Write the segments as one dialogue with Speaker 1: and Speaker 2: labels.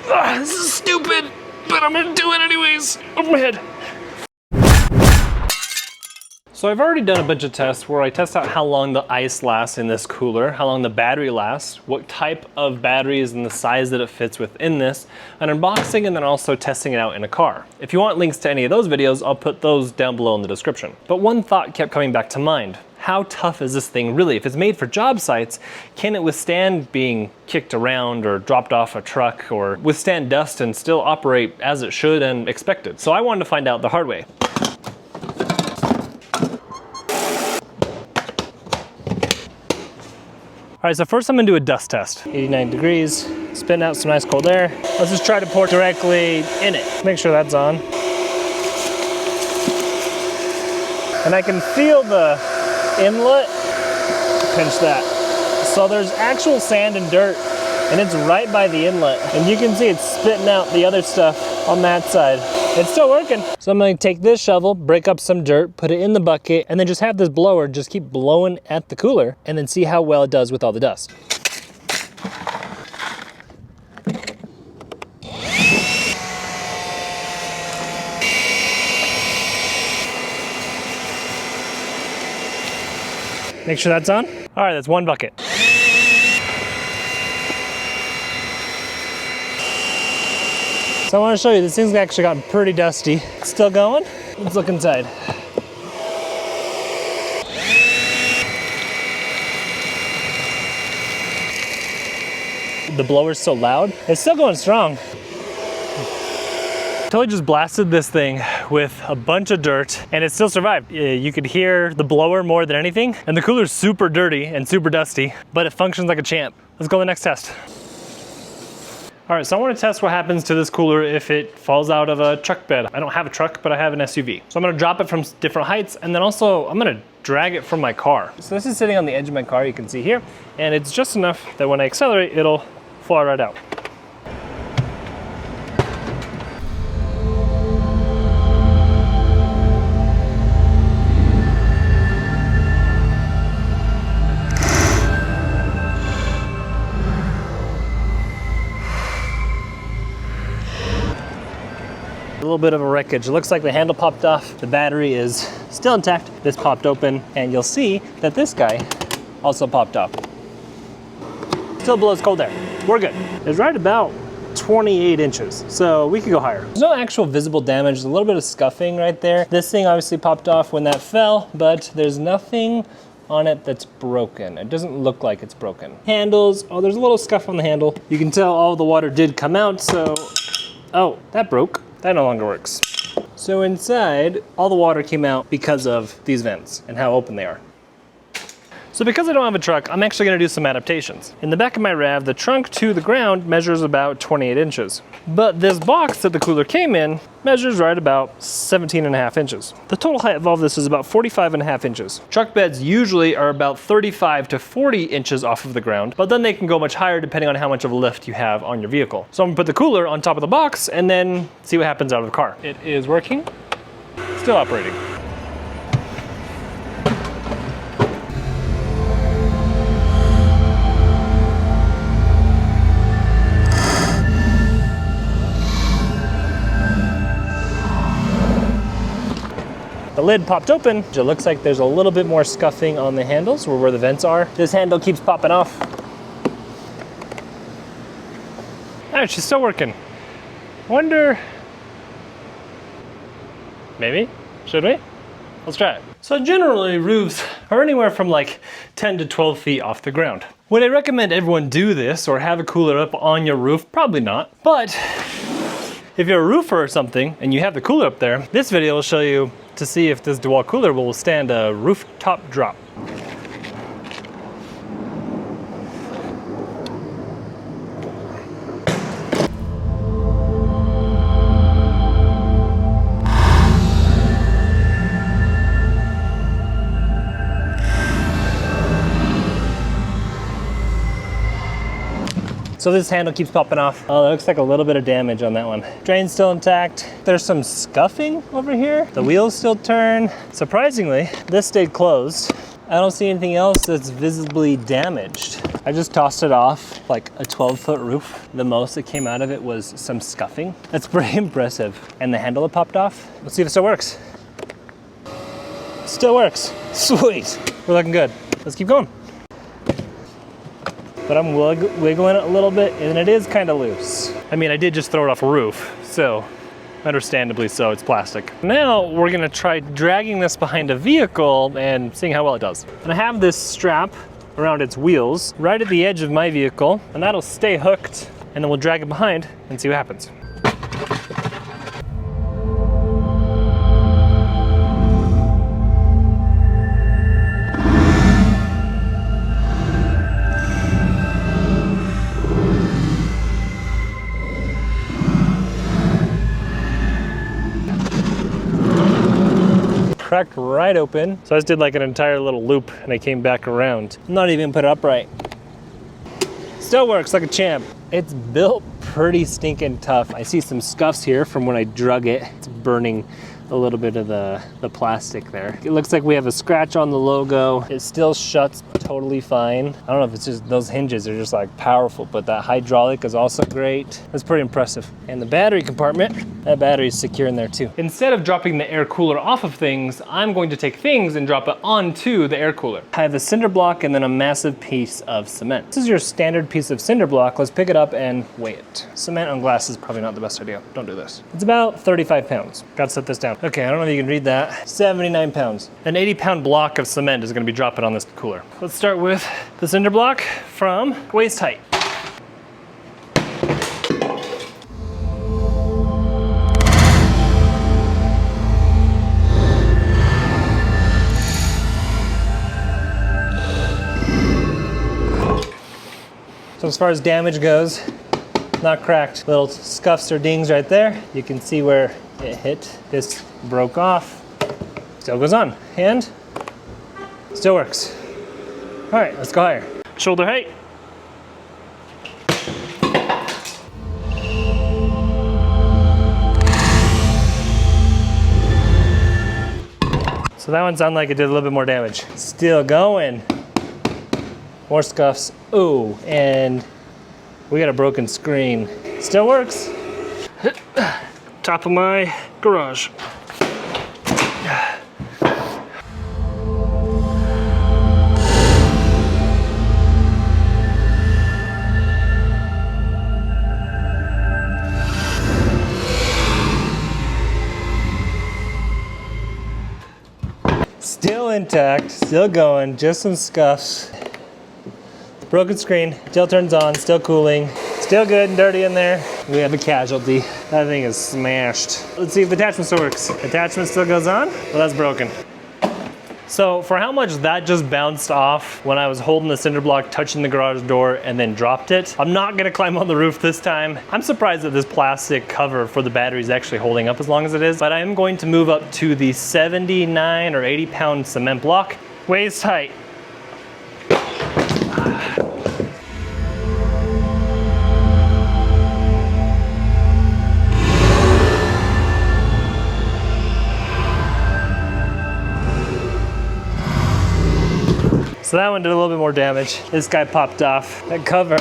Speaker 1: This is stupid, but I'm gonna do it anyways. Over my head. So I've already done a bunch of tests where I test out how long the ice lasts in this cooler, how long the battery lasts, what type of batteries and the size that it fits within this, an unboxing, and then also testing it out in a car. If you want links to any of those videos, I'll put those down below in the description. But one thought kept coming back to mind. How tough is this thing really? If it's made for job sites, can it withstand being kicked around or dropped off a truck or withstand dust and still operate as it should and expected? So I wanted to find out the hard way. All right, so first I'm gonna do a dust test. 89 degrees, spitting out some nice cold air. Let's just try to pour directly in it. Make sure that's on. And I can feel the inlet, pinch that. So there's actual sand and dirt, and it's right by the inlet. And you can see it's spitting out the other stuff on that side. It's still working. So I'm gonna take this shovel, break up some dirt, put it in the bucket, and then just have this blower just keep blowing at the cooler and then see how well it does with all the dust. Make sure that's on. All right, that's one bucket. So I want to show you, this thing's actually gotten pretty dusty. It's still going. Let's look inside. The blower's so loud. It's still going strong. Totally just blasted this thing with a bunch of dirt and it still survived. You could hear the blower more than anything, and the cooler's super dirty and super dusty, but it functions like a champ. Let's go to the next test. All right, so I want to test what happens to this cooler if it falls out of a truck bed. I don't have a truck, but I have an SUV. So I'm gonna drop it from different heights, and then also I'm gonna drag it from my car. So this is sitting on the edge of my car, you can see here, and it's just enough that when I accelerate, it'll fly right out. A little bit of a wreckage. It looks like the handle popped off. The battery is still intact. This popped open, and you'll see that this guy also popped off. Still blows cold air. We're good. It's right about 28 inches, so we could go higher. There's no actual visible damage. There's a little bit of scuffing right there. This thing obviously popped off when that fell, but there's nothing on it that's broken. It doesn't look like it's broken. Handles, oh, there's a little scuff on the handle. You can tell all the water did come out, so, oh, that broke. That no longer works. So inside, all the water came out because of these vents and how open they are. So because I don't have a truck, I'm actually gonna do some adaptations. In the back of my RAV, the trunk to the ground measures about 28 inches. But this box that the cooler came in measures right about 17.5 inches. The total height of all of this is about 45.5 inches. Truck beds usually are about 35 to 40 inches off of the ground, but then they can go much higher depending on how much of a lift you have on your vehicle. So I'm gonna put the cooler on top of the box and then see what happens out of the car. It is working, still operating. The lid popped open. It looks like there's a little bit more scuffing on the handles where the vents are. This handle keeps popping off. All right, she's still working. Wonder, maybe, should we? Let's try it. So generally roofs are anywhere from like 10 to 12 feet off the ground. Would I recommend everyone do this or have a cooler up on your roof? Probably not, but if you're a roofer or something and you have the cooler up there, this video will show you to see if this DeWalt cooler will withstand a rooftop drop. So this handle keeps popping off. Oh, that looks like a little bit of damage on that one. Drain's still intact. There's some scuffing over here. The wheels still turn. Surprisingly, this stayed closed. I don't see anything else that's visibly damaged. I just tossed it off like a 12-foot roof. The most that came out of it was some scuffing. That's pretty impressive. And the handle had popped off. Let's see if it still works. Still works. Sweet. We're looking good. Let's keep going. But I'm wiggling it a little bit, and it is kind of loose. I mean, I did just throw it off a roof, so understandably so, it's plastic. Now we're gonna try dragging this behind a vehicle and seeing how well it does. And I have this strap around its wheels right at the edge of my vehicle, and that'll stay hooked, and then we'll drag it behind and see what happens. Cracked right open. So I just did like an entire little loop and I came back around. I'm not even put it upright. Still works like a champ. It's built pretty stinking tough. I see some scuffs here from when I drug it. It's burning a little bit of the plastic there. It looks like we have a scratch on the logo. It still shuts totally fine. I don't know if it's just those hinges are just like powerful, but that hydraulic is also great. That's pretty impressive. And the battery compartment, that battery is secure in there too. Instead of dropping the air cooler off of things, I'm going to take things and drop it onto the air cooler. I have a cinder block and then a massive piece of cement. This is your standard piece of cinder block. Let's pick it up and weigh it. Cement on glass is probably not the best idea. Don't do this. It's about 35 pounds. Gotta set this down. Okay, I don't know if you can read that. 79 pounds. An 80-pound block of cement is gonna be dropping on this cooler. Let's start with the cinder block from waist height. So as far as damage goes, not cracked. Little scuffs or dings right there. You can see where it hit. This broke off. Still goes on. And still works. All right, let's go higher. Shoulder height. So that one sounded like it did a little bit more damage. Still going. More scuffs. Ooh, and we got a broken screen. Still works. Top of my garage. Still intact, still going, just some scuffs. Broken screen, still turns on, still cooling, still good and dirty in there. We have a casualty. That thing is smashed. Let's see if the attachment still works. Attachment still goes on, well that's broken. So for how much that just bounced off when I was holding the cinder block, touching the garage door and then dropped it, I'm not gonna climb on the roof this time. I'm surprised that this plastic cover for the battery is actually holding up as long as it is, but I am going to move up to the 79 or 80 pound cement block. Waist height. So that one did a little bit more damage. This guy popped off. That cover,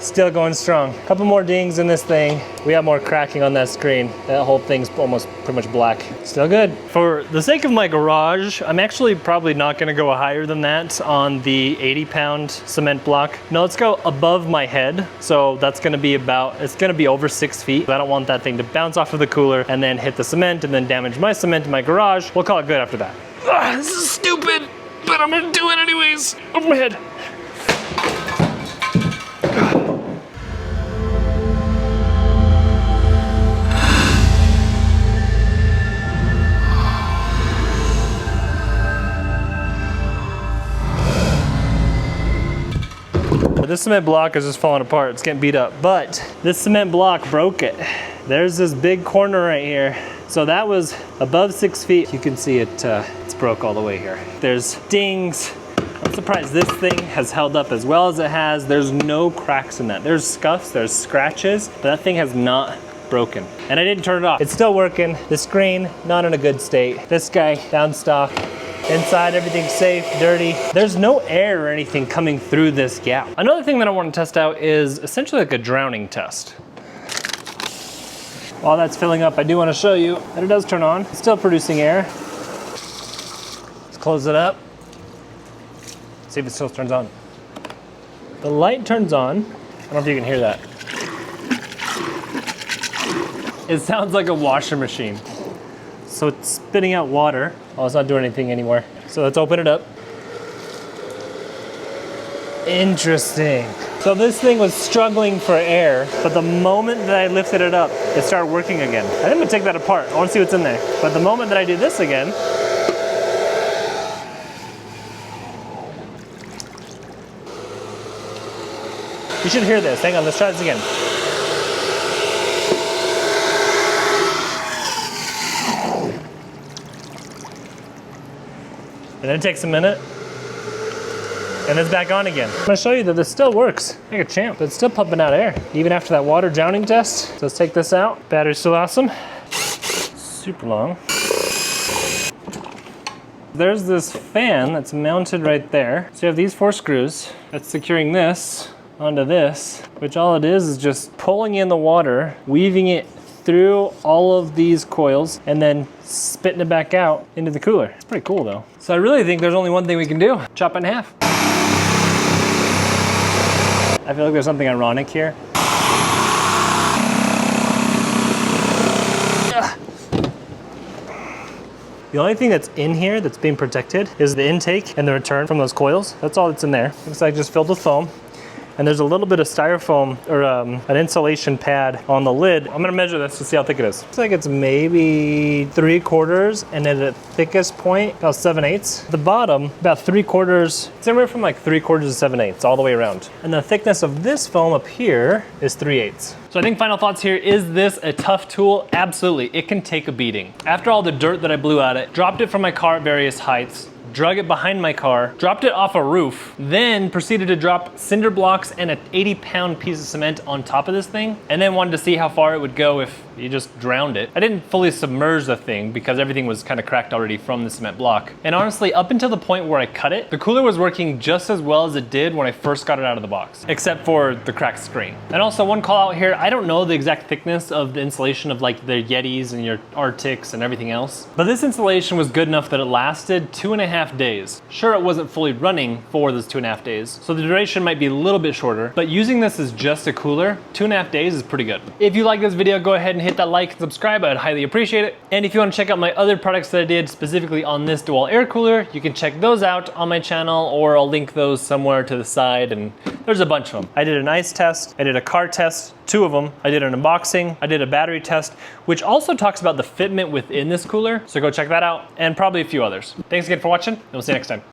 Speaker 1: still going strong. A couple more dings in this thing. We have more cracking on that screen. That whole thing's almost pretty much black. Still good. For the sake of my garage, I'm actually probably not gonna go higher than that on the 80-pound cement block. No, let's go above my head. So that's gonna be it's gonna be over 6 feet. I don't want that thing to bounce off of the cooler and then hit the cement and then damage my cement in my garage. We'll call it good after that. Ugh, this is stupid, but I'm gonna do it anyways. Over my head. This cement block is just falling apart. It's getting beat up, but this cement block broke it. There's this big corner right here. So that was above 6 feet. You can see it's broke all the way here. There's dings. I'm surprised this thing has held up as well as it has. There's no cracks in that. There's scuffs, there's scratches, but that thing has not broken. And I didn't turn it off. It's still working. The screen, not in a good state. This guy, down stock, Inside, everything's safe, dirty. There's no air or anything coming through this gap. Another thing that I want to test out is essentially like a drowning test. While that's filling up, I do want to show you that it does turn on. It's still producing air. Let's close it up. See if it still turns on. The light turns on. I don't know if you can hear that. It sounds like a washer machine. So it's spitting out water. Oh, it's not doing anything anymore. So let's open it up. Interesting. So this thing was struggling for air, but the moment that I lifted it up, it started working again. I think I'm gonna take that apart. I wanna see what's in there. But the moment that I do this again, you should hear this. Hang on, let's try this again. And then it takes a minute, and it's back on again. I'm gonna show you that this still works like a champ. It's still pumping out air, even after that water drowning test. So let's take this out. Battery's still awesome. Super long. There's this fan that's mounted right there. So you have these 4 screws that's securing this onto this, which all it is just pulling in the water, weaving it through all of these coils, and then spitting it back out into the cooler. It's pretty cool though. So I really think there's only one thing we can do. Chop it in half. I feel like there's something ironic here. The only thing that's in here that's being protected is the intake and the return from those coils. That's all that's in there. Looks like just filled with foam. And there's a little bit of styrofoam or an insulation pad on the lid. I'm gonna measure this to see how thick it is. Looks like it's maybe 3/4, and at the thickest point, about 7/8. The bottom, about 3/4, it's anywhere from like 3/4 to 7/8, all the way around. And the thickness of this foam up here is 3/8. So I think final thoughts here, is this a tough tool? Absolutely, it can take a beating. After all the dirt that I blew at it, dropped it from my car at various heights, drug it behind my car, dropped it off a roof, then proceeded to drop cinder blocks and an 80-pound piece of cement on top of this thing, and then wanted to see how far it would go if you just drowned it. I didn't fully submerge the thing because everything was kind of cracked already from the cement block. And honestly, up until the point where I cut it, the cooler was working just as well as it did when I first got it out of the box, except for the cracked screen. And also one call out here, I don't know the exact thickness of the insulation of like the Yetis and your Arctics and everything else, but this insulation was good enough that it lasted 2.5 days. Sure, it wasn't fully running for those 2.5 days, so the duration might be a little bit shorter, but using this as just a cooler, 2.5 days is pretty good. If you like this video, go ahead and hit that like and subscribe. I'd highly appreciate it. And if you want to check out my other products that I did specifically on this DeWalt air cooler, you can check those out on my channel, or I'll link those somewhere to the side, and there's a bunch of them. I did an ice test, I did a car test, 2 of them. I did an unboxing, I did a battery test, which also talks about the fitment within this cooler, so go check that out, and probably a few others. Thanks again for watching, and we'll see you next time.